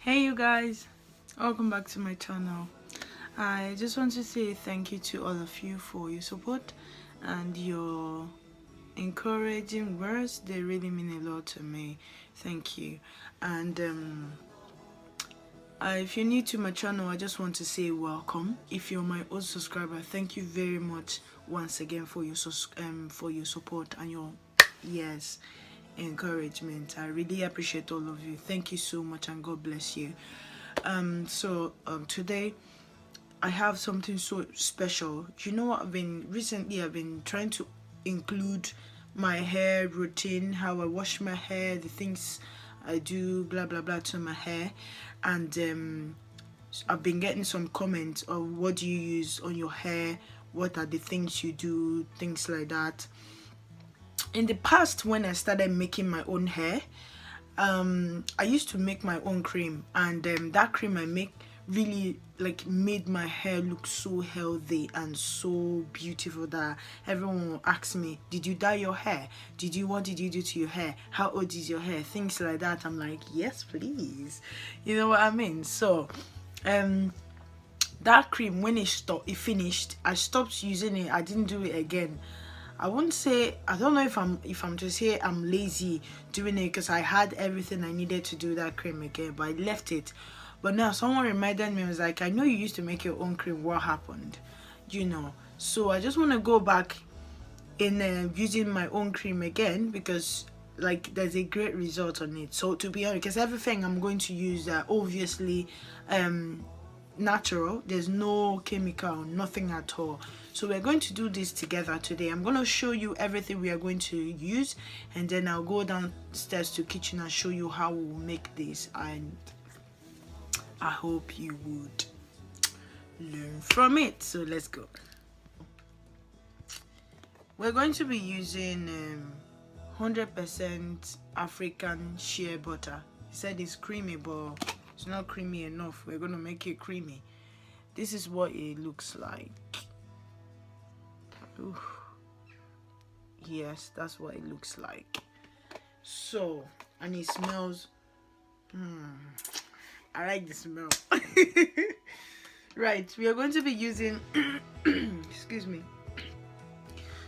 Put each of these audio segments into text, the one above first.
Hey you guys, welcome back to my channel. I just want to say thank you to all of you for your support and your encouraging words. They really mean a lot to me. Thank you. And if you're new to my channel, I just want to say welcome. If you're my old subscriber, thank you very much once again for your support and your encouragement. I really appreciate all of you. Thank you so much and God bless you. Today I have something so special. You know what, I've been trying to include my hair routine, how I wash my hair, the things I do, blah blah blah to my hair. And I've been getting some comments of what do you use on your hair, what are the things you do, things like that. In the past, when I started making my own hair, I used to make my own cream, and that cream I make really made my hair look so healthy and so beautiful that everyone will ask me, did you dye your hair? What did you do to your hair? How old is your hair? Things like that. I'm like, yes please, you know what I mean? So that cream, when it finished, I stopped using it. I didn't do it again. I wouldn't say, I don't know if I'm to say I'm lazy doing it, because I had everything I needed to do that cream again, but I left it. But now someone reminded me, I was like, I know you used to make your own cream, what happened? You know, so I just want to go back in using my own cream again, because there's a great result on it. So to be honest, because everything I'm going to use obviously natural, there's no chemical, nothing at all. So we're going to do this together today. I'm going to show you everything we are going to use, and then I'll go downstairs to kitchen and show you how we'll make this, and I hope you would learn from it. So let's go. We're going to be using 100% African shea butter. He said it's creamy, but it's not creamy enough. We're going to make it creamy. This is what it looks like. Ooh. Yes, that's what it looks like. So, and it smells, I like the smell. Right, we are going to be using excuse me.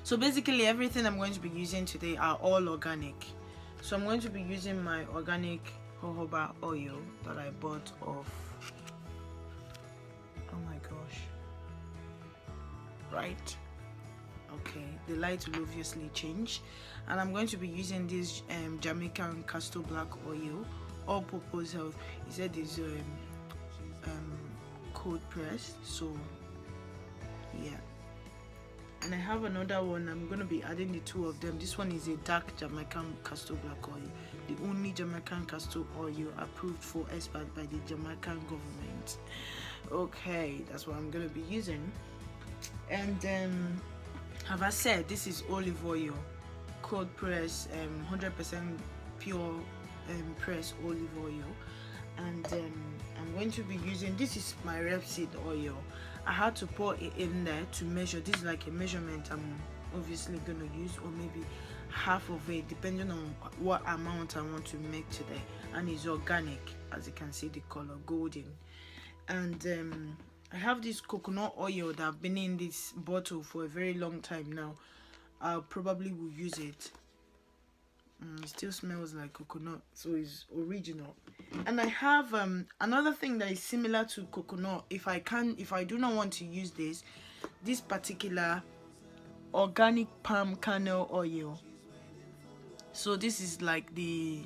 So basically everything I'm going to be using today are all organic. So I'm going to be using my organic jojoba oil that I bought off, oh my gosh, right, okay, the light will obviously change. And I'm going to be using this Jamaican castor black oil, all purpose health. He said it's cold pressed, so yeah. And I have another one. I'm going to be adding the two of them. This one is a dark Jamaican castor black oil, the only Jamaican castor oil approved for export by the Jamaican government. Okay, that's what I'm going to be using. And have I said this is olive oil, cold press, 100% pure pressed olive oil. And I'm going to be using, this is my rapeseed oil. I had to pour it in there to measure. This is like a measurement I'm obviously going to use, or maybe half of it, depending on what amount I want to make today. And it's organic, as you can see the color golden. And I have this coconut oil that I've been in this bottle for a very long time now. I probably will use it. It still smells like coconut, so it's original. And I have another thing that is similar to coconut. If I do not want to use this particular organic palm kernel oil. So this is like the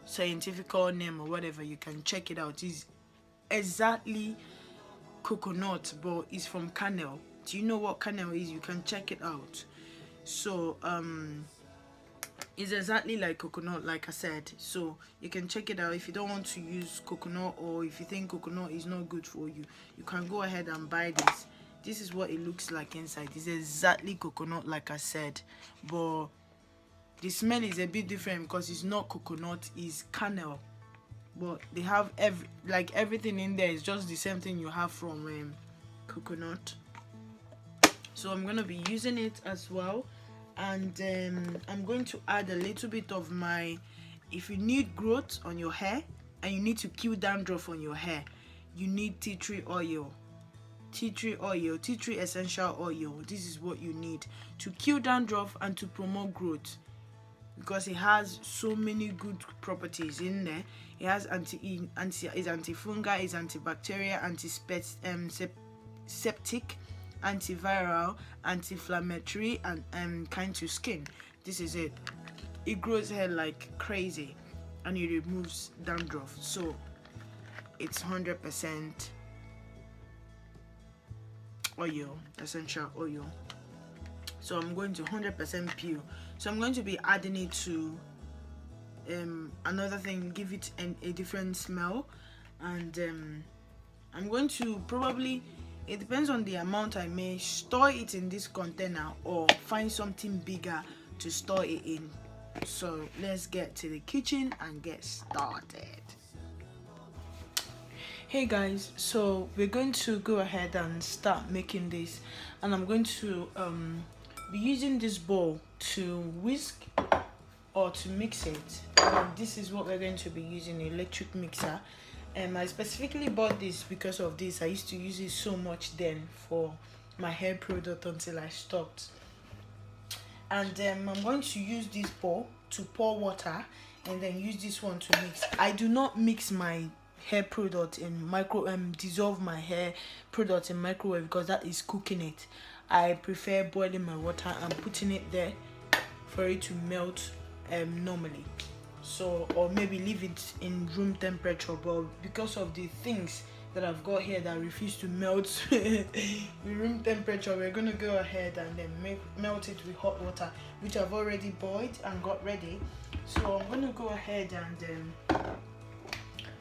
scientific name or whatever. You can check it out. It's exactly coconut, but it's from kernel. Do you know what kernel is? You can check it out. So it's exactly like coconut, like I said. So you can check it out. If you don't want to use coconut, or if you think coconut is not good for you, you can go ahead and buy this. This is what it looks like inside. It's exactly coconut, like I said, but the smell is a bit different because it's not coconut, it's kernel. But they have everything in there is just the same thing you have from coconut. So I'm gonna be using it as well. And I'm going to add a little bit of my, if you need growth on your hair, and you need to kill dandruff on your hair, you need tea tree oil. Tea tree oil, tea tree essential oil. This is what you need to kill dandruff and to promote growth, because it has so many good properties in there. It has is antifungal, is antibacterial, antiseptic, antiviral, anti-inflammatory, and kind to skin. This is it. It grows hair like crazy and it removes dandruff. So it's 100% oil, essential oil. So I'm going to 100% pure. So I'm going to be adding it to another thing, give it a different smell, and I'm going to probably, it depends on the amount, I may store it in this container or find something bigger to store it in. So let's get to the kitchen and get started. Hey guys, so we're going to go ahead and start making this, and I'm going to be using this bowl to whisk or to mix it. And this is what we're going to be using, an electric mixer. I specifically bought this because of this. I used to use it so much then for my hair product until I stopped. And I'm going to use this bowl to pour water and then use this one to mix. I do not mix my hair product in dissolve my hair product in microwave, because that is cooking it. I prefer boiling my water and putting it there for it to melt normally. So, or maybe leave it in room temperature, but because of the things that I've got here that refuse to melt with room temperature, we're going to go ahead and then melt it with hot water, which I've already boiled and got ready. So I'm going to go ahead and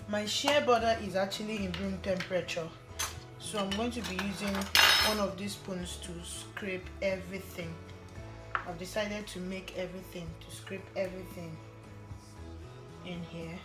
my shea butter is actually in room temperature, so I'm going to be using one of these spoons to scrape everything. I've decided to make everything, to scrape everything in here.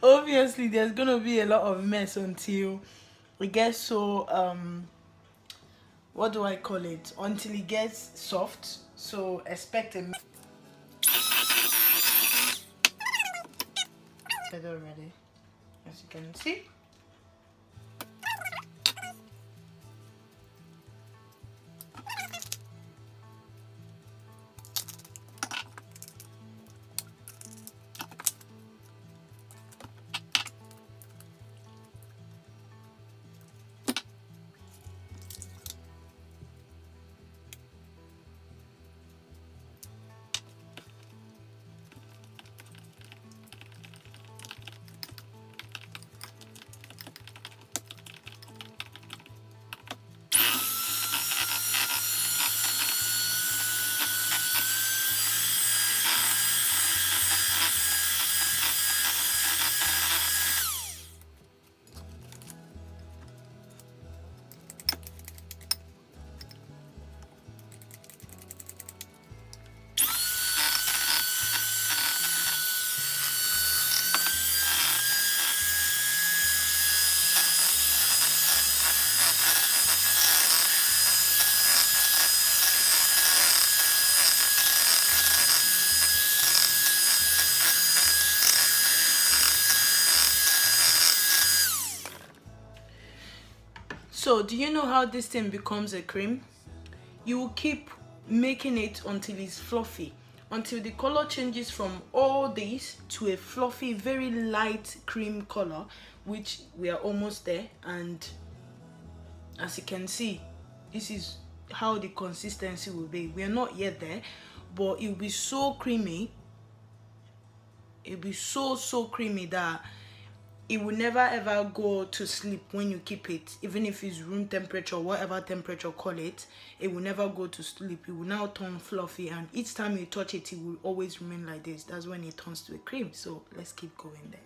Obviously there's gonna be a lot of mess until it gets so what do I call it, until it gets soft. So expect a mess already, as you can see. So do you know how this thing becomes a cream? You will keep making it until it's fluffy, until the color changes from all this to a fluffy, very light cream color, which we are almost there. And as you can see, this is how the consistency will be. We are not yet there, but it will be so creamy. It'll be so creamy that it will never ever go to sleep when you keep it. Even if it's room temperature, whatever temperature call it, it will never go to sleep. It will now turn fluffy, and each time you touch it, it will always remain like this. That's when it turns to a cream. So let's keep going there.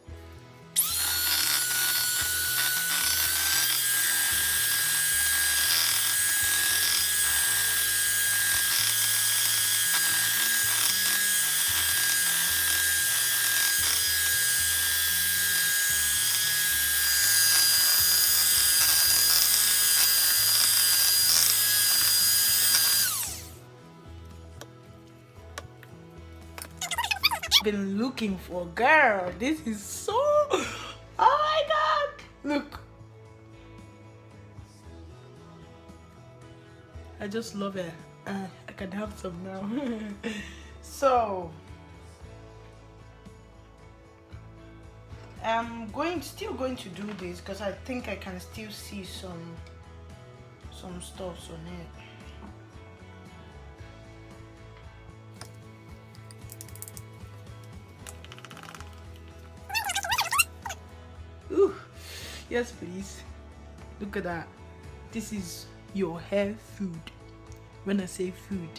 Been looking for, girl. This is so, oh my god, look, I just love it. I can have some now. So I'm still going to do this because I think I can still see some stuffs on it. Ooh, yes please. Look at that. This is your hair food. When I say food.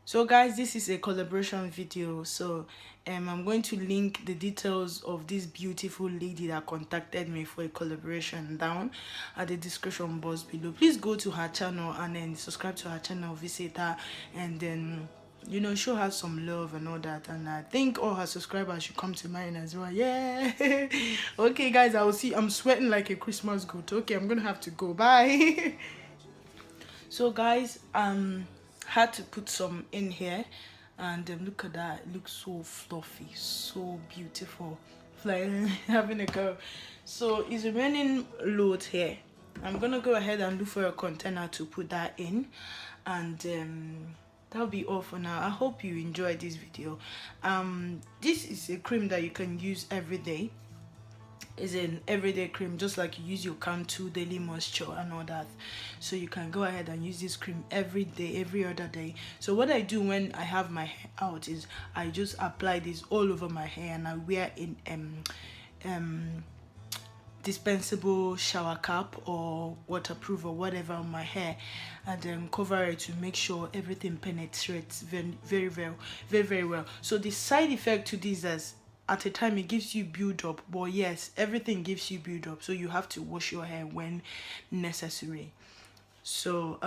So guys, this is a collaboration video, so I'm going to link the details of this beautiful lady that contacted me for a collaboration down at the description box below. Please go to her channel and then subscribe to her channel, visit her, and then, you know, show her some love and all that. And I think all her subscribers should come to mine as well. Yeah. Okay guys, I will see. I'm sweating like a Christmas goat. Okay, I'm gonna have to go. Bye. So guys, had to put some in here, and look at that. It looks so fluffy, so beautiful, like having a go. So it's remaining loads here. I'm gonna go ahead and look for a container to put that in, and that'll be all for now. I hope you enjoyed this video. This is a cream that you can use every day. Is an everyday cream, just like you use your Cantu daily moisture and all that. So you can go ahead and use this cream every day, every other day. So what I do when I have my hair out is I just apply this all over my hair, and I wear in dispensable shower cap or waterproof or whatever on my hair, and then cover it to make sure everything penetrates very well. So the side effect to this is, at a time, it gives you build up, but yes, everything gives you build up, so you have to wash your hair when necessary. So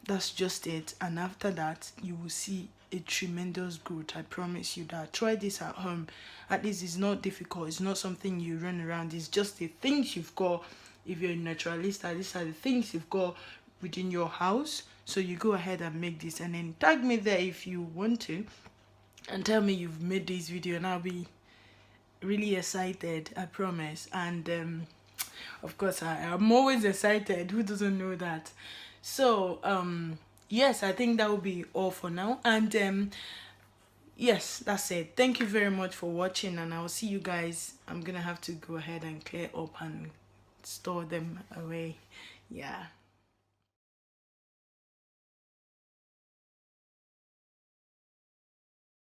that's just it, and after that you will see a tremendous growth. I promise you that. Try this at home. At least it's not difficult, it's not something you run around, it's just the things you've got. If you're a naturalista, these are the things you've got within your house. So you go ahead and make this, and then tag me there if you want to, and tell me you've made this video, and I'll be really excited, I promise. And of course I'm always excited. Who doesn't know that? So yes, I think that will be all for now, and yes, that's it. Thank you very much for watching, and I'll see you guys. I'm gonna have to go ahead and clear up and store them away. Yeah.